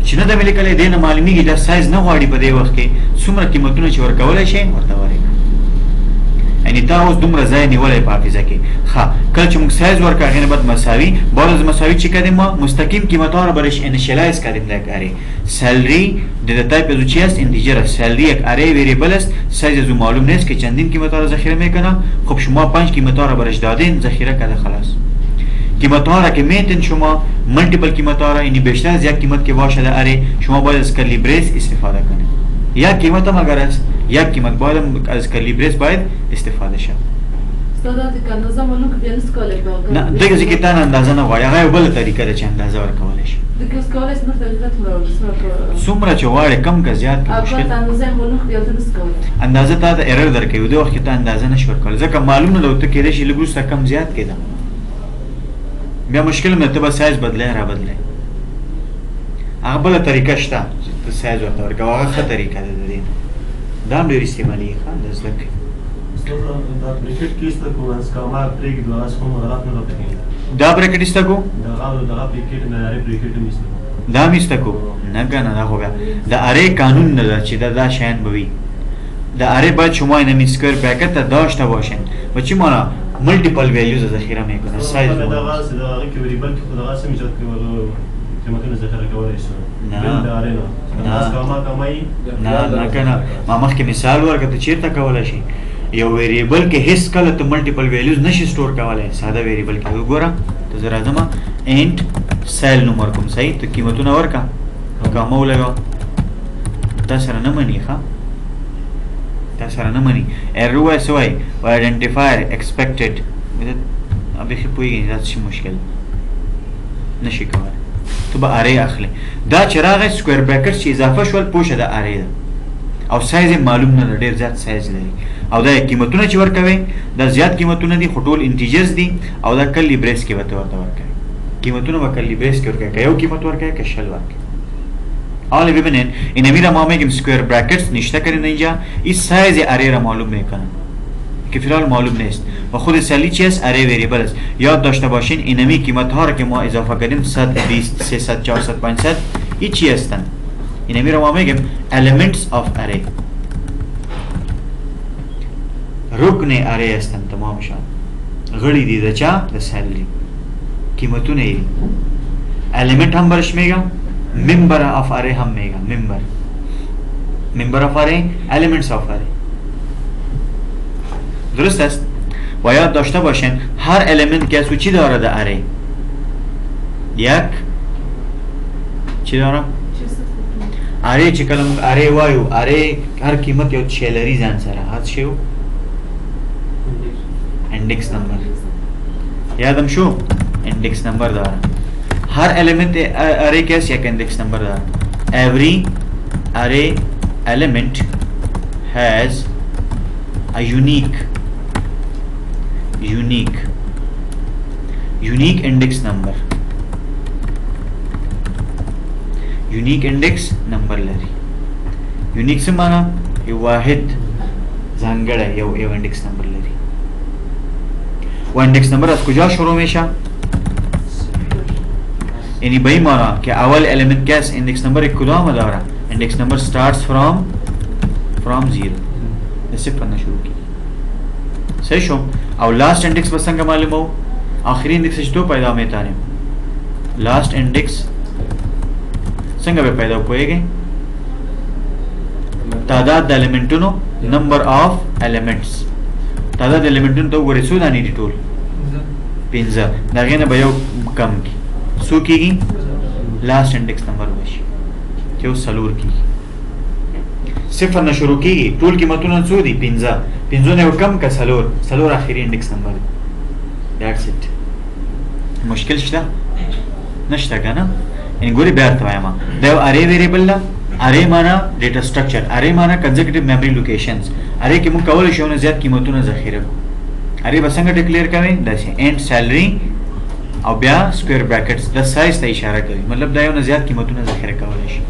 چې نه ده مې لیکلی دی نه معلومیږي دا سایز نه غواړي په دې وخت کې څومره قیمتونه چې ورکولی شي ورته ورکړه. یعنی تا اوس دومره ځای نیولی په حافظه کې. ښه، کله چې موږ سایز ورکړو هغې نه بعد مساوي، بعد از مساوي چی کردیم؟ ما مستقیم قیمتها را برش انیشیلایز کردیم در اره. سالری د تایپ از چی است اینتیجر است. سالری یک اره وریبل است، سایز از معلوم نیست که چندین قیمت ها را ذخیره میکنه. خب شما 5 قیمت ها را برش دادین، ذخیره کرده خلاص. قیمت ها را که میتین شما ملتیپل قیمت ها را، یعنی بیشتر از یک قیمت که باشه در اره، شما باید از کرلی بریس استفاده کنید. یک قیمت هم اگر است، یک قیمت باید از کرلی بریس باید استفاده شد. استاد که اندازه مونږ بیا نس کولای باغ نه دغه ځکه تا اندازه نه وایي، هغه بل طریقه ده چې اندازه ورکولی شي. دغه اوس کولای نور طریقه مرو څومره چې غواړې کم که زیات که اپا مشکل اندازه مونږ بیا نس کولای اندازه تا ته ایرر درکوي، د وخت کې ته اندازه نشي ورکولی ځکه معلوم نه ده ته کېدای شي لږ وروسته کم زیات کېده، بیا مشکل هم ده ته به سایز بدلی را بدلی. هغه بله طریقه شته چې ته سایز ورته ورکوې، هغه ښه طریقه ده د دې نه. دا هم ډېر استعمالېږي ښه د زده کړې. دا بریکټ کیسته کو اسکاما پریک دو اس کوم رات نه پکې دا بریکټ ایسته کو دا بریکټ نه لري بریکټ میسته دا میسته کو نه کنه دا خو بیا د اره قانون نه ده چې دا شیان به وي. د اره باید شما این اسکوئر برکت داشته باشین و چی مانا ملتیپل ویلیوز ذخیره میکنه سایز دا غاز دا غی وریبل کې دا غاز میجات کې قیمتونه ذخیره کولای شي نه دا اره نه اسکاما کمای نه کنه ما مخکې مثال ورکړه ته چیرته کولای شي یو ویریبل کې هیڅ کله ته ملټیپل ویلیوز نشي سٹور کولای. ساده ویریبل کې وګوره ته زه راځم انټ سیل نومر کوم صحیح ته قیمتونه ورکا کومه ولګو تا سره نه مني ښه تا سره نه مني ایرر وای سوای او آیډنټیفایر ایکسپیکټډ ابي خې پويږي دا څه مشکل نشي کولای ته به اره اخلي. دا چراغ سکوير برکټ چې اضافه شول پوشه د اره ده او سایز معلوم نه ډیر زیات سایز لري او دا قیمتونه چې ورکوي دا زیات قیمتونه دي خو ټول انټیجرز دي او دا کلی بریس کې وته ورکوي قیمتونه به کلی بریس کې ورکوي یو قیمت ورکوي که شل ورکوي. حالا ببینین اینمی را ما میگیم سکوئر برکتس نشته کردین اینجا این سایز اره را معلوم میکنن که فیلحال معلوم نیست و خود سلی چی است اره وریبل است. یاد داشته باشین اینمی قیمت ها را که ما اضافه کردیم 100 20 300 400 500 این چی هستن؟ اینمی را ما میگیم elements of array رکن اره هستن تمامشان غړي دي د چا د سلی قیمتونه یې element هم برش میگم member of array هم میگم member of array elements of array درست است. و یاد داشته باشین هر element که چی داره در array یک چی داره array چې کلم array وایو array هر قیمت یو چی لري ځان سره هڅ شو index number یادم شو index number داره हर एलिमेंट अरे कैसे एक index number है. एवरी अरे element has a unique index number लरी यूनिक से माना ये वाहिद जानगड़ है ये इंडेक्स नंबर लरी वो इंडेक्स नंबर आज कुछ शुरू में शा यानी बही माना कि अवल एलिमेंट कैस इंडेक्स नंबर एक कदम अदारा इंडेक्स नंबर स्टार्ट्स फ्रॉम 0 इससे पढ़ना शुरू की सही शो और लास्ट इंडेक्स बसन का मालूम हो आखिरी इंडेक्स से तो पैदा में ताने लास्ट इंडेक्स संग पे पैदा होएगे तादाद एलिमेंटनो नंबर ऑफ एलिमेंट्स तादाद एलिमेंटनो तो वो रिसोर्स आनी दी टोल पिंजा दागे ना भयो कम की सो की लास्ट इंडेक्स नंबर वशी जो सलूर की सिर्फ न शुरू की टूल की मतुन सूदी पिंजो ने कम का सलूर आखिरी इंडेक्स नंबर दैट्स इट मुश्किल शता नश्ता का ना इन गोरी बैर तवायमा देव अरे वेरिएबल ला अरे माना डेटा स्ट्रक्चर अरे माना कंसेक्यूटिव मेमोरी लोकेशंस अरे के मुक कवल शोने ज्यादा कीमतों न ज़ख़ीरा अरे बसंग डिक्लेयर करें दस एंड सैलरी और ब्या स्क्वायर ब्रैकेट्स द साइज ता इशारा करी मतलब दायो न ज्यादा कीमतों न ज़ख़ीरा कवल शी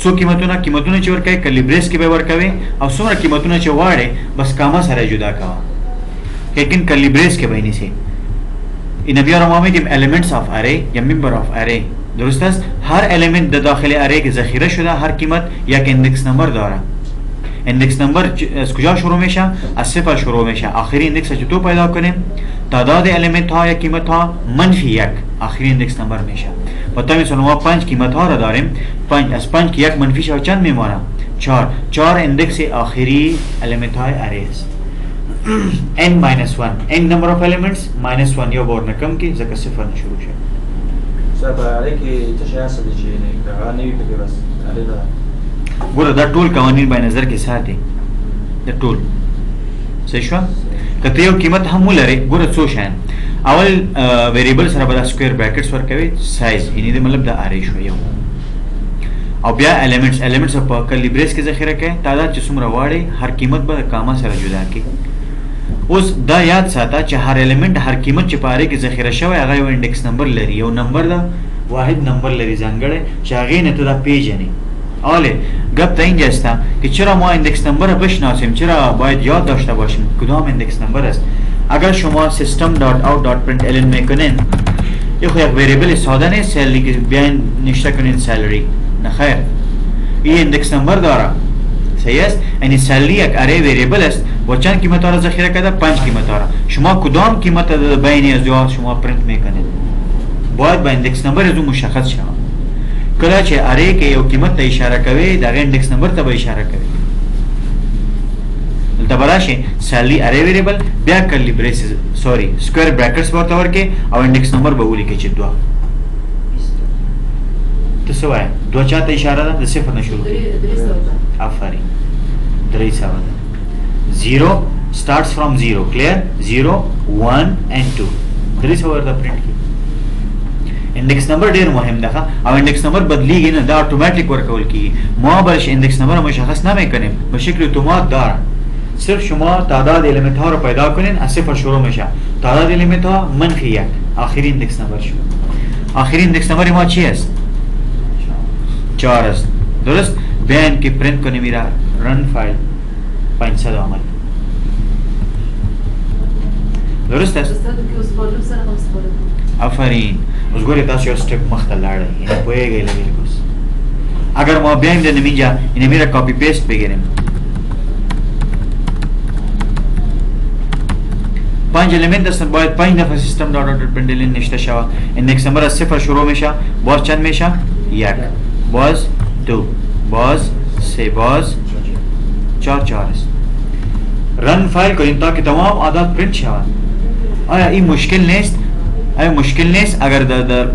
सो कीमतों न चोर के कलिब्रेस के बेवर कवे और सोमरा कीमतों न चवाड़े बस कामा सारे जुदा कवा लेकिन कलिब्रेस के बहनी से इन अबिया रमामे के एलिमेंट्स ऑफ अरे या मेंबर ऑफ अरे दुरुस्त है हर एलिमेंट द दाखिले अरे के ज़ख़ीरा शुदा हर कीमत या के इंडेक्स नंबर द्वारा इंडेक्स नंबर कुजा शुरू में शा सिफर शुरू में शा आखिरी इंडेक्स जो तो पैदा करें तादाद एलिमेंट था या कीमत था मनफी एक आखिरी इंडेक्स नंबर में शा و مثلا ما 5 قیمت ها را داریم. 5 از 5 که یک منفی شو چند میمانه؟ 4. 4 اندکس آخری الیمنت های اره است. n-1 n number of elements -1 یا بار نکم که زکر صفر نشروع شد. صاحب اره که چه هست دی چه نه نه پکې بس اره نه ګوره دا ټول قوانین به نظر کې ساتي دا ټول صحیح شو کته یو قیمت هم ولري ګوره څو شان اول ویریبل سره به سکوير براکټس ورکوي سایز یعنی د مطلب د اره شو یو او بیا الیمنټس په کلی بریس کې ذخیره کوي تعداد چې څومره واړي هر قیمت به کاما سره جدا کوي. اوس دا یاد ساته چې هر الیمنٹ هر قیمت چې پاره کې ذخیره شوی هغه یو انډیکس نمبر لري یو نمبر دا واحد نمبر لري ځانګړی چې هغه نه ته دا پیژنې آله گپ تا اینجا است که چرا ما اندکس نمبر رو بشناسیم چرا باید یاد داشته باشیم کدام اندکس نمبر است. اگر شما system.out.println میکنین یه خو یک ویریبل ساده نیست سالی که بیاین نشته کنین سالری نه خیر این اندکس نمبر داره صحیح است یعنی سالی یک اره ویریبل است و چند قیمت ها را ذخیره کرده 5 قیمت ها را شما کدام قیمت بین از دو شما پرینت میکنین باید با اندکس نمبر از اون مشخص شود. کله چې اره کې یو قیمت ته اشاره کوي دا انډیکس نمبر ته به اشاره کوي دلته براشه سالی اره ویریبل بیا کلی بریسز سوري سکوير براکټس ورته ورکه او انډیکس نمبر به ولیکي چې 2 تاسو وایي 2 چاته اشاره ده د صفر نه شروع کیږي افرین 3 0 starts from 0 clear 0 1 and 2 3 ورته پرینټ کی index number ډیر مهم ده او index number بدلیږي نه دا اتوماتیک ورکول کی ما برش index number مشخص نمیکنیم به شکل اتومات دار صرف شما تعداد الیمنت ها رو پیدا کنین از صفر شروع میشه تعداد الیمنت ها منفی 1 آخری index number شو آخری index number ما چی است 4 است درست بیان کی پرینت کنیم میرا رن فایل 500 عمل درست است آفرین اوس ګورې تاسو یو سټپ مخته لاړئ یعنی پوهېږئ لږ اوس اگر ما بیا هم د نمینجا یعنی میرا کاپی پیسٹ بگیریم 5 الیمنت هستن باید 5 دفعه سیستم دات آوت پرینتلن نوشته شود ایندکس نمبر از صفر شروع میشه باز چند میشه 1 باز 2 باز 3 باز 4 است رن فایل کنیم تا که تمام اعداد پرینت شود. آیا این مشکل نیست؟ آیا مشکل نیست اگر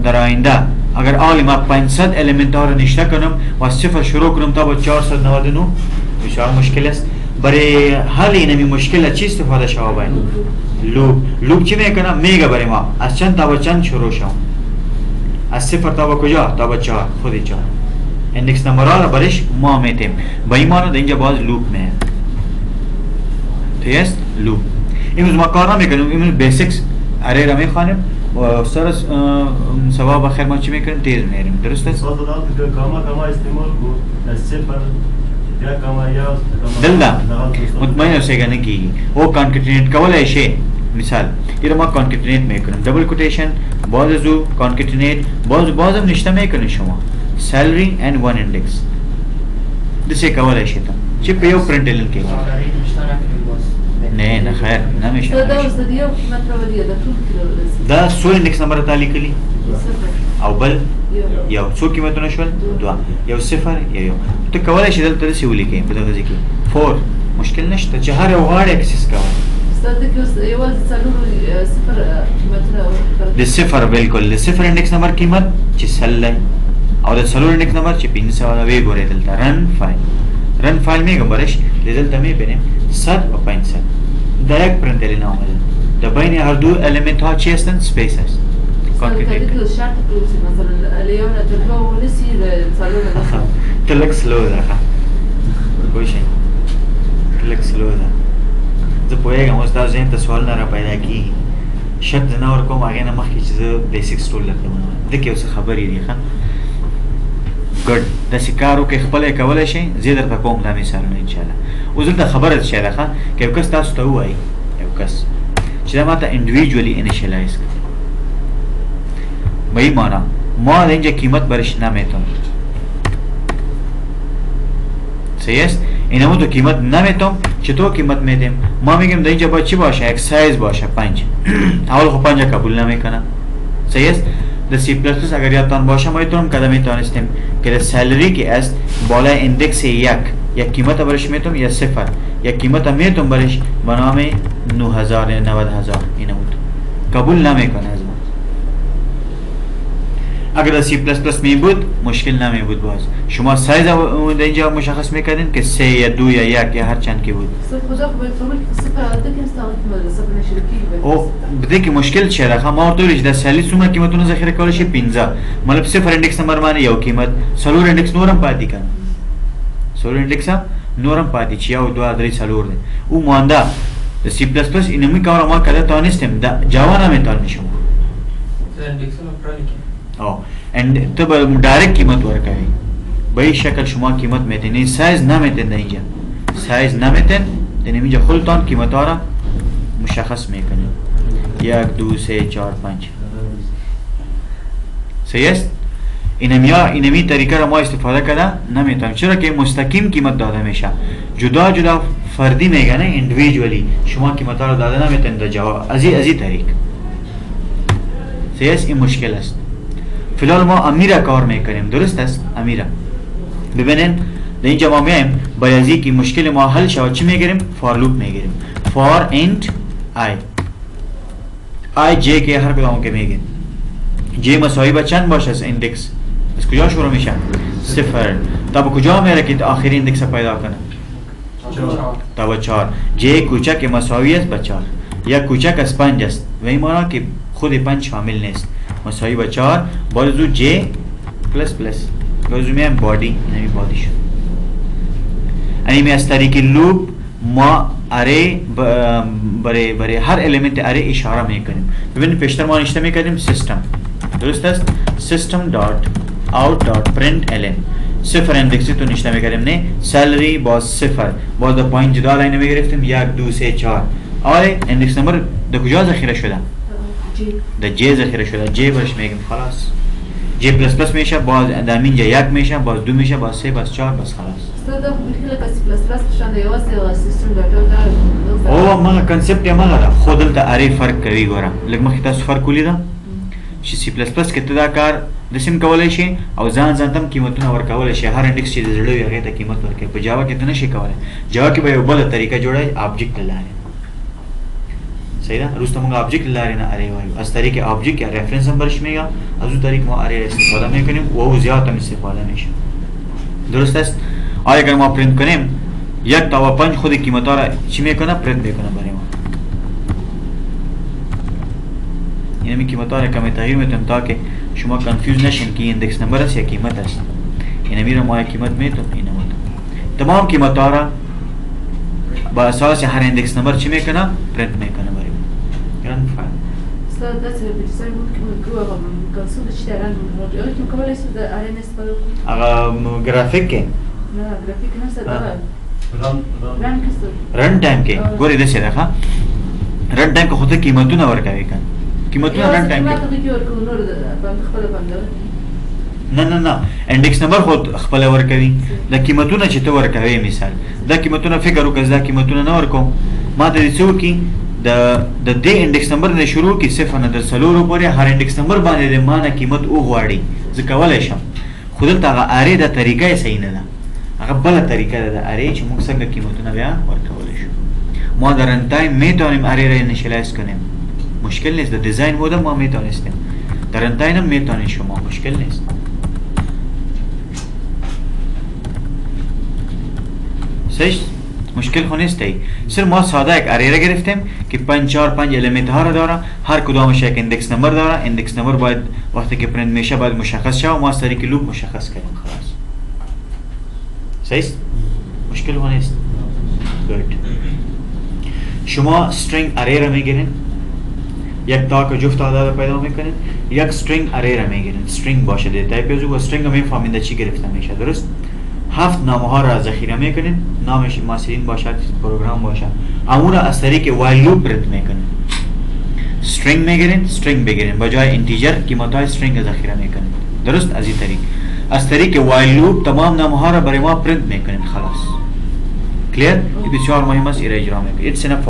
در آینده اگر آلی ما 500 الیمنت ها رو نشته کنم و از صفر شروع کنم تا با 499 بسیار مشکل است. برای حل اینمی مشکل چی استفاده شما باید؟ لوپ چی میکنم؟ میگه برای ما از چند تا با چند شروع شما از صفر تا با کجا؟ تا با 4 خودی 4 اندکس نمبر ها رو برش ما میتیم با این مانو در اینجا باز لوپ میه تیست لوپ امروز ما کار نمیکنیم امروز بیسیکس اره را میخوانیم و سر سبا بخیر ما چی میکنیم تیز میریم درست است؟ کاما استعمال کو از صفر یا کاما یا دلدا مطمئن اوسیگا نکی او کانکتینیت کولای شی مثال ایره ما کانکتینیت میکنیم دبل کوتیشن باز زو کانکتینیت بازم نشته میکنیم شما سالری اند ون ایندکس دسه کولای شی تا چی په یو پرینټلن کې نه خیر نمیشه دا اوس د یو قیمت راوړي دا ټول کړو دا سو انډیکس نمبر ته لیکلی او بل یو څو قیمتونه شول 2 یو صفر یو ته کولای شې دلته څه ولیکې په دغه ځکه 4 مشکل نشته چې هر یو غاړه اکسس کوي ستاسو کې اوس یو څلور صفر قیمتونه د صفر بالکل د صفر انډیکس نمبر قیمت چې سل او د څلور انډیکس نمبر چې 500 وی ګورې دلته رن فایل میگم برش دلته می ببینیم 100 و 500 دا یک پرینتلین آمده دا بین هر دو الیمنت ها چی هستن؟ سپیس هست کانکتینیت شرط کروسی مثلا لیون تلگاه و نسی سالون تلک سلو ده گوشی تلک سلو ده زه پوهیږم اوس دا ذهن ته سوال نه را پیدا کیږي شک زه نه ورکوم هغې نه مخکې چې زه بیسیکس ټول درته ونوایم دکې یو څه خبرې دي ښه ګډ داسې کار وکړئ خپله یې کولی شئ زه درته کوم دا مثالونه انشاءالله اوس دلته خبره څه ده ښه که یو کس تاسو ته ووایي یو کس چې دا ماته انډیویجولي انیشیلایز کړي به این معنا ما در اینجا قیمت برش نمیتونم صحیح است اینمو تو قیمت نمیتونم چطور قیمت میدیم ما میگیم در اینجا باید چی باشه یک سایز باشه 5 اول خب 5 قبول نمیکنه صحیح است در سی پلس پلس اگر یادتان باشه ما ایتونم کدام میتونستیم که در سالری که است بالای اندکس یک قیمت برش میتونم یا صفر یک قیمت میتونم برش به نام 9000 یا 90000 اینه بود قبول نمیکنه از ما. اگر در سی پلس پلس می بود مشکل نمی بود. باز شما سایز اینجا مشخص میکردین که 3 یا 2 یا 1 یا هر چند که بود. خدا باید فهمید که صفر عادت که استعمال مدرسه نشرکی او بده که مشکل چه رقم ما طوریش در سالی سومه قیمتونه ذخیره کولش 15 مطلب صفر اندکس نمبر معنی یو قیمت سلور اندکس نورم پاتی کنه سلور اندکس نورم پاتی چیا و 2 3 سلور ده او مانده در سی پلس پلس اینمی کار ما کده تانستیم در جاوا نمیتونی شما اند تو डायरेक्ट कीमत ورکوي به این شکل شما قیمت میتین سایز نمیتین در اینجا سایز نمیتین در اینجا خودتان قیمت ها را مشخص میکنید 1 2 3 4 5 صحیح است اینمی طریقه را ما استفاده کرده نمیتونیم چرا که مستقیم قیمت داده میشه جدا جدا فردی میگنه اندیویدوالی شما قیمت ها را داده نمیتین در جواب از این طریق صحیح است این مشکل است فیلال ما امیره کار میکنیم درست است امیره ببینین در اینجا ما میایم برای که مشکل ما حل شود چی میگیریم فار لوپ میگیریم فار انت آی جی که هر کدام که میگیم جی مساوی با چند باشه از اندکس از کجا شروع میشه صفر تا به کجا میره که آخری اندکس پیدا کنه تا به 4 جی کوچک مساوی است با 4 یا کوچک از 5 است و این معنی که خود 5 شامل نیست مساوی با 4 بازو جی پلس پلس بازو میام بادی نمی بادی شد اینمی از طریق لوپ ما اره برای هر الیمنت اره اشاره میکنیم ببینید پیشتر ما نشته میکردیم سیستم درست است سیستم دات out dot print ln صفر اندکسی تو نشته میکردیم نه سالری باز صفر باز در پایین جدا لاین میگرفتیم 1 2 3 4 آره اندکس نمبر در کجا ذخیره شده در جی ذخیره شده جی برش میگیم خلاص جی پلس پلس میشه باز در اینجا 1 میشه باز 2 میشه باز 3 باز 4 باز خلاص استاد بخیل کسی پلس پلس شان دیواسه سیستم داتا او ما کانسپت یې ما غره خودل ته اری فرق کوي ګوره لکه مخکې تاسو فرق ولیدا چې سی پلس پلس کې ته دا کار د سیم کولای شي او ځان تم قیمتونه ورکولای شي هر انډیکس چې د زړه وي هغه ته قیمت ورکوي په جاوا کې ته نشي کولای جاوا کې به یو بل طریقه جوړای آبجیکټ لاره صحیح ده روسته موږ آبجیکټ لاره نه اری وایو از طریق آبجیکټ یا ریفرنس نمبر شمیگا از اون طریق ما اری استفاده میکنیم و او زیاد هم استفاده میشه درست است آیا اگر ما پرینت کنیم 1 تا 5 خود قیمت ها را چی میکنه پرینت میکنه برای ما یعنی قیمت ها را کمی تغییر میتونیم تا که شما کنفیوز نشین که اندکس نمبر است یا قیمت است یعنی میره ما قیمت میتون اینه تمام قیمت ها را با اساس هر اندکس نمبر چی میکنه پرینت میکنه برای ما گرند فایل استاد دست بجسای بود که گروه کنسول چی دارن بود یا که کاملا است در آرین استفاده کنید اگر گرافیک که نه گرافیک نست داره رن کست رن ټایم کې ګورې د څه ده رن ټایم کې خو ته قیمتونه ورکوي کنه قیمتونه رن ټایم کې نه انډکس نمبر خو خپل ورکوي د قیمتونه چې ته ورکوي مثال دا قیمتونه فکر وکړه دا قیمتونه نه ورکوم ما د څه وکي د دې انډکس نمبر نه شروع کی صفر نه در سلور پورې هر انډکس نمبر باندې د مانه قیمت او غواړي ځکه کولای شم خو دلته هغه اره د طریقې صحیح نه ده هغه بل طریقه ده د اره چې موږ څنګه قیمتونه بیا ورکولای شو ما در رن ټایم میتونیم اره را انیشیالایز کنیم مشکل نیست د دیزاین مود ما میتونستیم در رن ټایم میتونیم شما مشکل نیست صحیح مشکل خو نیست صرف ما ساده یک اره را گرفتیم که 5 4 5 الیمنت ها را داره هر کدامش یک ایندکس نمبر داره ایندکس نمبر باید وقتی که پرینت میشه باید مشخص شه و ما از طریق لوپ مشخص کنیم خلاص صحیح مشکل خو نیست گود شما استرینگ اره را میگیرین یک تا که جفت عدد پیدا میکنین یک استرینگ اره را میگیرین استرینگ باشه ده تایپ یزو و استرینگ هم این فهمیده چی گرفته میشه درست 7 نامه ها را ذخیره میکنین نامش ماسرین باشد پروگرام باشد امون را از طریق وایل لوپ پرینت میکنین استرینگ میگیرین استرینگ بگیرین بجای انتیجر قیمت های استرینگ ذخیره میکنین درست از این طریق از طریق وایل لوپ تمام نامه ها را برای ما پرینت میکنین خلاص کلیر؟ این بسیار مهم است ایره اجرا میکنین. It's enough for